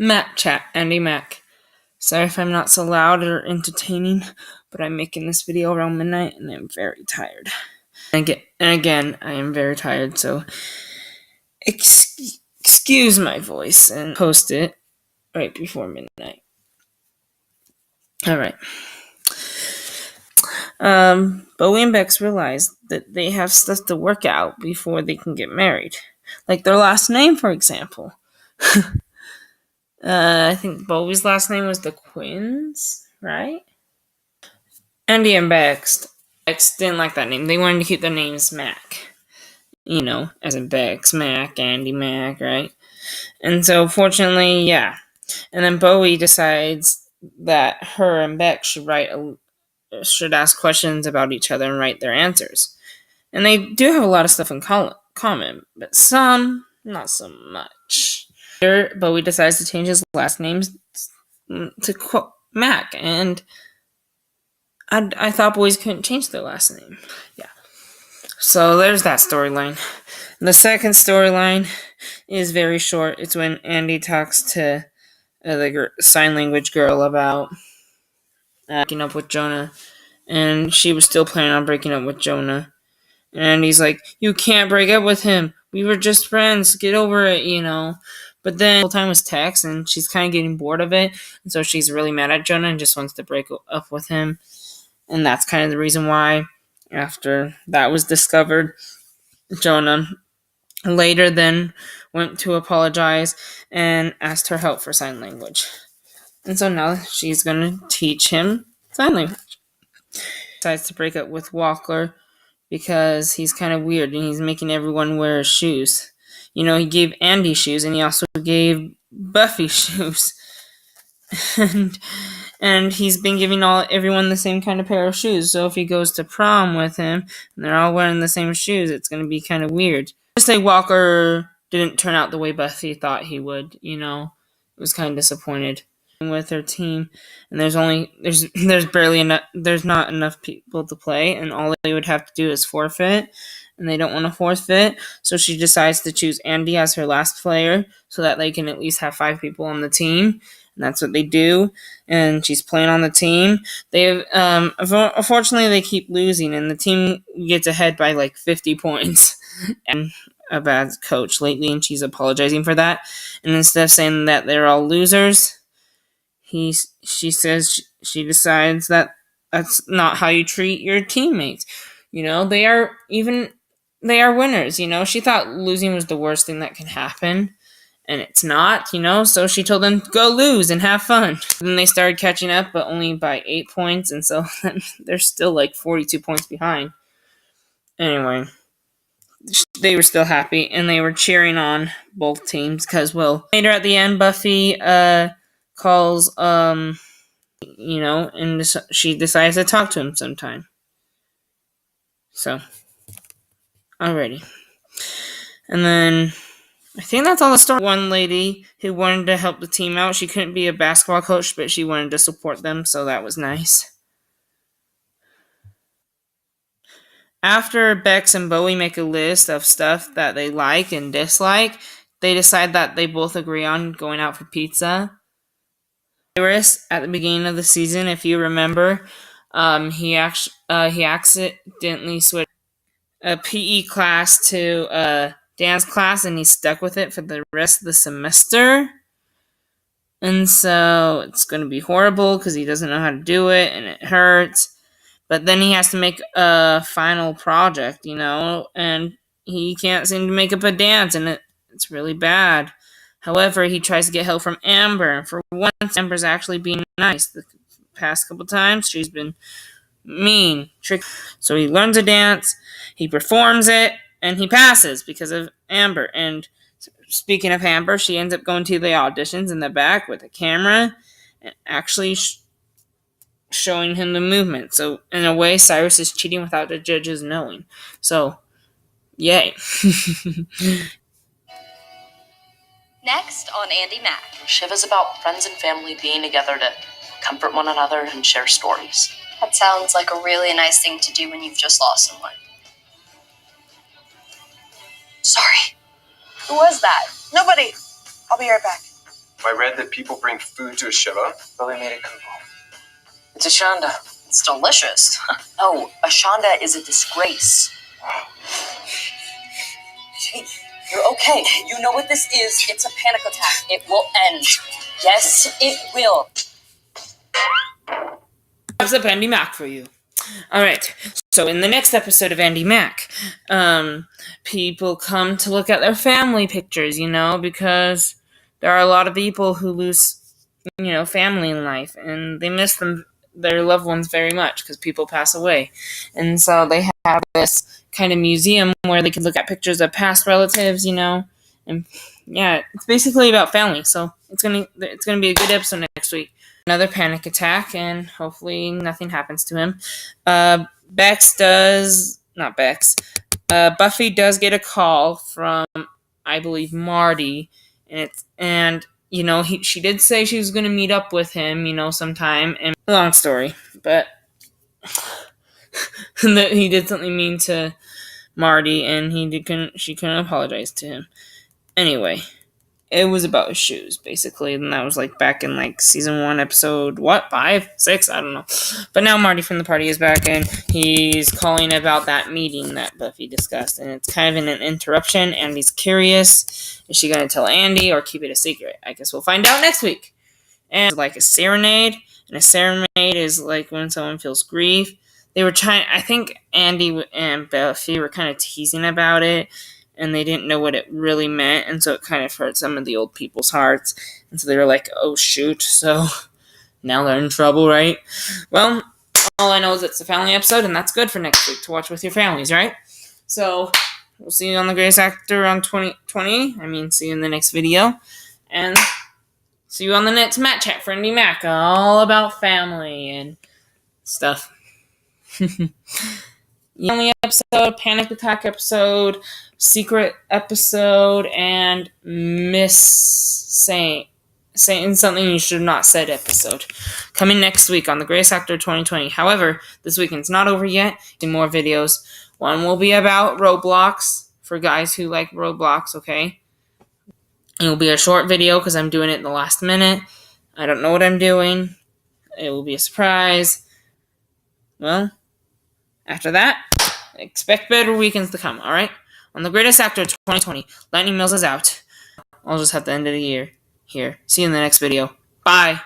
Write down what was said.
Matchat, Andy Mack. Sorry if I'm not so loud or entertaining, but I'm making this video around midnight and I'm very tired. And again, I am very tired, so excuse my voice and post it right before midnight. Alright. Bowie and Bex realize that they have stuff to work out before they can get married. Like their last name, for example. I think Bowie's last name was the Quins, right? Andy and Bex didn't like that name. They wanted to keep their names Mack. You know, as in Bex, Mack, Andy, Mack, right? And so, fortunately, yeah. And then Bowie decides that her and Bex should ask questions about each other and write their answers. And they do have a lot of stuff in common, but some, not so much. Later, Bowie decides to change his last name to Mack, and I thought boys couldn't change their last name. Yeah. So there's that storyline. The second storyline is very short. It's when Andy talks to the sign language girl about breaking up with Jonah. And she was still planning on breaking up with Jonah. And he's like, you can't break up with him. We were just friends. Get over it, you know. But then the whole time was text, and she's kind of getting bored of it. And so she's really mad at Jonah and just wants to break up with him. And that's kind of the reason why, after that was discovered, Jonah later then went to apologize and asked her help for sign language. And so now she's going to teach him sign language. Decides to break up with Walker because he's kind of weird and he's making everyone wear shoes. You know, he gave Andy shoes and he also gave Buffy shoes. and he's been giving everyone the same kind of pair of shoes. So if he goes to prom with him and they're all wearing the same shoes, it's going to be kind of weird. Just say Walker didn't turn out the way Buffy thought he would, you know. It was kind of disappointed with her team, and there's not enough people to play, and all they would have to do is forfeit, and they don't want to forfeit, so she decides to choose Andy as her last player so that they can at least have 5 people on the team. And that's what they do, and she's playing on the team. Unfortunately, they keep losing, and the team gets ahead by like 50 points. And a bad coach lately, and she's apologizing for that. And instead of saying that they're all losers, she says she decides that that's not how you treat your teammates. You know, they are winners. You know, she thought losing was the worst thing that can happen. And it's not, you know, so she told them, go lose and have fun. Then they started catching up, but only by 8 points, and so they're still like 42 points behind. Anyway, they were still happy, and they were cheering on both teams, because, well, later at the end, Buffy calls, you know, and she decides to talk to him sometime. So, alrighty. And then I think that's all the story. One lady who wanted to help the team out. She couldn't be a basketball coach, but she wanted to support them, so that was nice. After Bex and Bowie make a list of stuff that they like and dislike, they decide that they both agree on going out for pizza. Iris, at the beginning of the season, if you remember, he accidentally switched a PE class to a dance class, and he's stuck with it for the rest of the semester. And so it's going to be horrible because he doesn't know how to do it, and it hurts. But then he has to make a final project, you know, and he can't seem to make up a dance, and it's really bad. However, he tries to get help from Amber. For once, Amber's actually being nice. The past couple times, she's been mean, tricky. So he learns a dance, he performs it, and he passes because of Amber. And speaking of Amber, she ends up going to the auditions in the back with a camera and actually showing him the movement. So in a way, Cyrus is cheating without the judges knowing. So, yay. Next on Andy Mack. Shiv is about friends and family being together to comfort one another and share stories. That sounds like a really nice thing to do when you've just lost someone. Sorry. Who was that? Nobody. I'll be right back. I read that people bring food to a shiva. Billy made it cool. It's a shanda. It's delicious. No, a shanda is a disgrace. Hey, you're okay. You know what this is. It's a panic attack. It will end. Yes, it will. What's up, Andy Mack for you? Alright, so in the next episode of Andy Mack, people come to look at their family pictures, because there are a lot of people who lose, family in life, and they miss their loved ones very much, because people pass away. And so they have this kind of museum where they can look at pictures of past relatives, and yeah, it's basically about family, so it's gonna be a good episode next week. Another panic attack, and hopefully nothing happens to him. Buffy does get a call from, I believe, Marty, and she did say she was going to meet up with him, sometime. And long story, but he did something mean to Marty, and she couldn't apologize to him. Anyway. It was about his shoes, basically, and that was back in season 1, episode 5, 6, I don't know. But now Marty from the party is back, and he's calling about that meeting that Buffy discussed, and it's kind of an interruption. Andy's curious, is she going to tell Andy or keep it a secret? I guess we'll find out next week. And a serenade, and a serenade is when someone feels grief. They were I think Andy and Buffy were kind of teasing about it, and they didn't know what it really meant, and so it kind of hurt some of the old people's hearts, and so they were like, oh shoot, so now they're in trouble, right? Well, all I know is it's a family episode, and that's good for next week to watch with your families, right? So, we'll see you on The Greatest Actor on 2020, see you in the next video, and see you on the next matchat for Andy Mack, all about family and stuff. Family episode, panic attack episode, secret episode, and saying something you should have not said episode. Coming next week on The Greatest Actor 2020. However, this weekend's not over yet. More videos. One will be about Roblox, for guys who like Roblox, okay? It will be a short video because I'm doing it in the last minute. I don't know what I'm doing. It will be a surprise. Well, after that, expect better weekends to come, alright? On The Greatest Actor 2020, Lightning Mills is out. I'll just have to end of the year here. See you in the next video. Bye!